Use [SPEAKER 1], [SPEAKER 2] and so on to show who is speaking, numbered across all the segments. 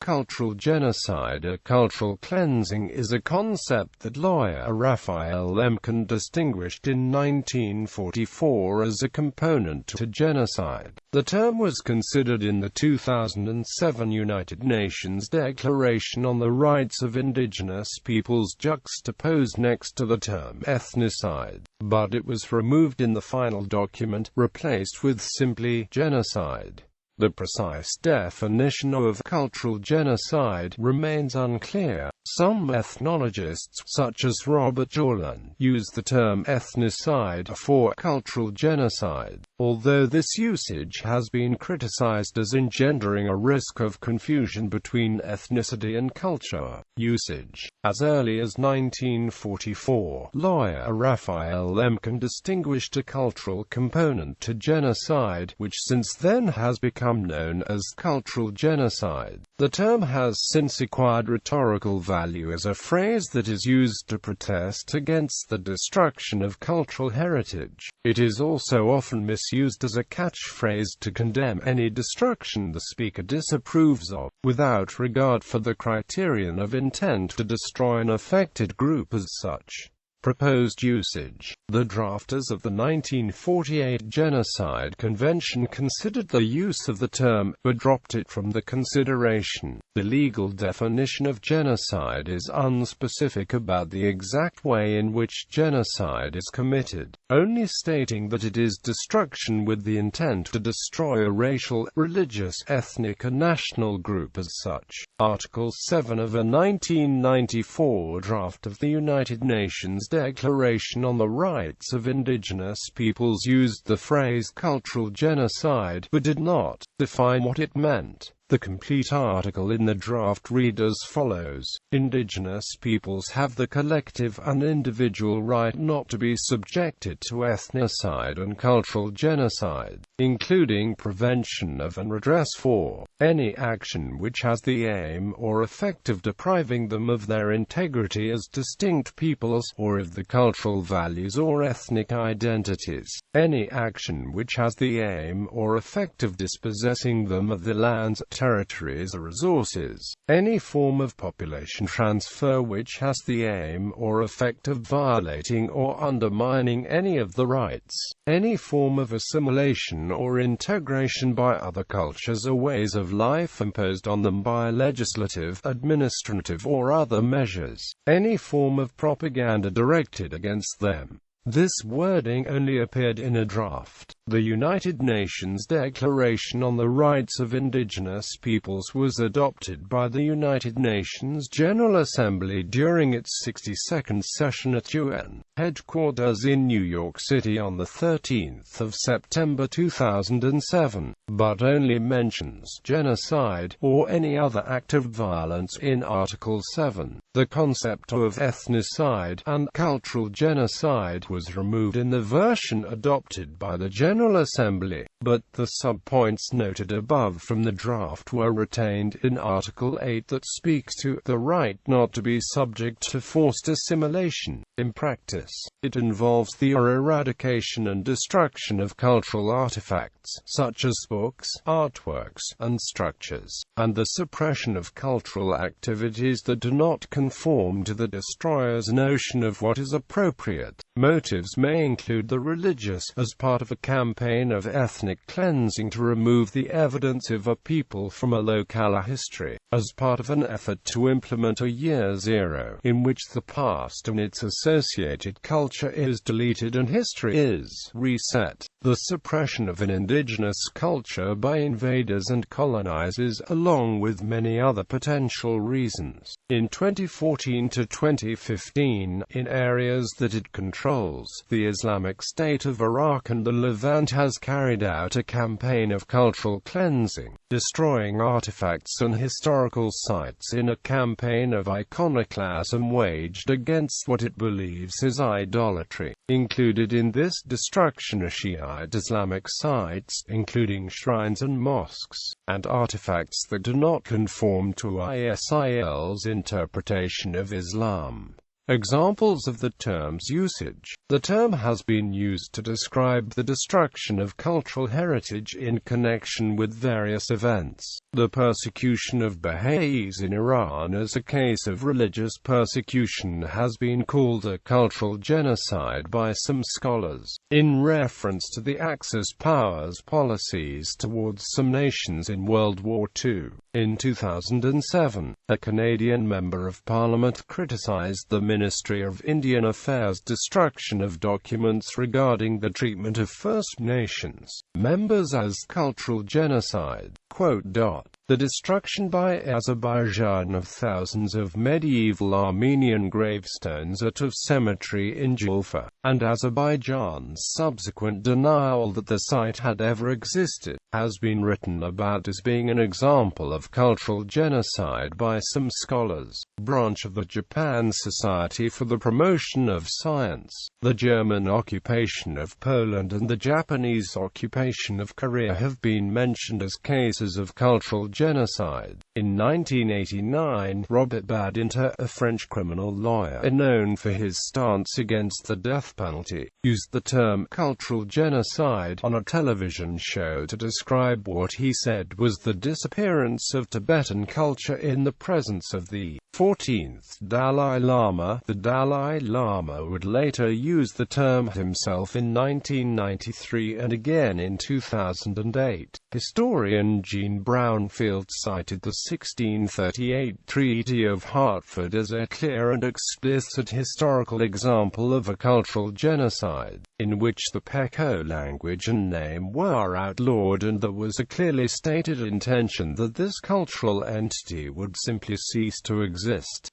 [SPEAKER 1] cultural genocide or cultural cleansing is a concept that lawyer Raphael Lemkin distinguished in 1944 as a component to genocide. The term was considered in the 2007 United Nations Declaration on the Rights of Indigenous Peoples juxtaposed next to the term ethnocide, but it was removed in the final document, replaced with simply genocide. The precise definition of cultural genocide remains unclear. Some ethnologists, such as Robert Jaulin, use the term ethnocide for cultural genocide, although this usage has been criticized as engendering a risk of confusion between ethnicity and culture usage. As early as 1944, lawyer Raphael Lemkin distinguished a cultural component to genocide, which since then has become known as cultural genocide. The term has since acquired rhetorical value as a phrase that is used to protest against the destruction of cultural heritage. It is also often misused as a catchphrase to condemn any destruction the speaker disapproves of, without regard for the criterion of intent to destroy an affected group as such. Proposed usage. The drafters of the 1948 Genocide Convention considered the use of the term, but dropped it from the consideration. The legal definition of genocide is unspecific about the exact way in which genocide is committed, only stating that it is destruction with the intent to destroy a racial, religious, ethnic or national group as such. Article 7 of a 1994 draft of the United Nations Declaration on the Rights of Indigenous Peoples used the phrase cultural genocide, but did not define what it meant. The complete article in the draft read as follows: Indigenous peoples have the collective and individual right not to be subjected to ethnocide and cultural genocide, including prevention of and redress for any action which has the aim or effect of depriving them of their integrity as distinct peoples, or of the cultural values or ethnic identities, any action which has the aim or effect of dispossessing them of the lands, territories or resources, any form of population transfer which has the aim or effect of violating or undermining any of the rights, any form of assimilation or integration by other cultures or ways of life imposed on them by legislative, administrative or other measures, any form of propaganda directed against them. This wording only appeared in a draft. The United Nations Declaration on the Rights of Indigenous Peoples was adopted by the United Nations General Assembly during its 62nd session at UN headquarters in New York City on 13 September 2007, but only mentions genocide or any other act of violence in Article 7. The concept of ethnocide and cultural genocide was removed in the version adopted by the General Assembly, but the sub-points noted above from the draft were retained in Article 8 that speaks to the right not to be subject to forced assimilation. In practice, it involves the eradication and destruction of cultural artifacts, such as books, artworks, and structures, and the suppression of cultural activities that do not conform to the destroyer's notion of what is appropriate. Motives may include the religious, as part of a campaign of ethnic cleansing to remove the evidence of a people from a locale history, as part of an effort to implement a year zero, in which the past and its associated culture is deleted and history is reset. The suppression of an indigenous culture by invaders and colonizers, along with many other potential reasons. In 2014 to 2015, in areas that it controls, the Islamic State of Iraq and the Levant has carried out a campaign of cultural cleansing, destroying artifacts and historical sites in a campaign of iconoclasm waged against what it believes is idolatry. Included in this destruction are Shiite Islamic sites, including shrines and mosques, and artifacts that do not conform to ISIL's interpretation of Islam. Examples of the term's usage. The term has been used to describe the destruction of cultural heritage in connection with various events. The persecution of Baha'is in Iran as a case of religious persecution has been called a cultural genocide by some scholars, in reference to the Axis powers' policies towards some nations in World War II. In 2007, a Canadian Member of Parliament criticized the Ministry of Indian Affairs' destruction of documents regarding the treatment of First Nations members as cultural genocide. The destruction by Azerbaijan of thousands of medieval Armenian gravestones at Tov Cemetery in Julfa, and Azerbaijan's subsequent denial that the site had ever existed, has been written about as being an example of cultural genocide by some scholars. Branch of the Japan Society for the Promotion of Science. The German occupation of Poland and the Japanese occupation of Korea have been mentioned as cases of cultural genocide. In 1989, Robert Badinter, a French criminal lawyer known for his stance against the death penalty, used the term cultural genocide on a television show to describe what he said was the disappearance of Tibetan culture in the presence of the 14th Dalai Lama. The Dalai Lama would later use the term himself in 1993 and again in 2008. Historian Jean Brownfield cited the 1638 Treaty of Hartford as a clear and explicit historical example of a cultural genocide, in which the Peko language and name were outlawed and there was a clearly stated intention that this cultural entity would simply cease to exist.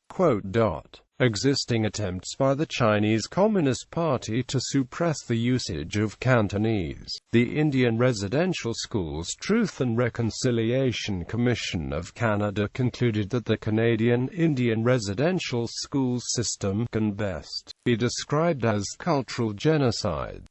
[SPEAKER 1] Existing attempts by the Chinese Communist Party to suppress the usage of Cantonese. The Indian Residential Schools Truth and Reconciliation Commission of Canada concluded that the Canadian Indian residential school system can best be described as cultural genocide.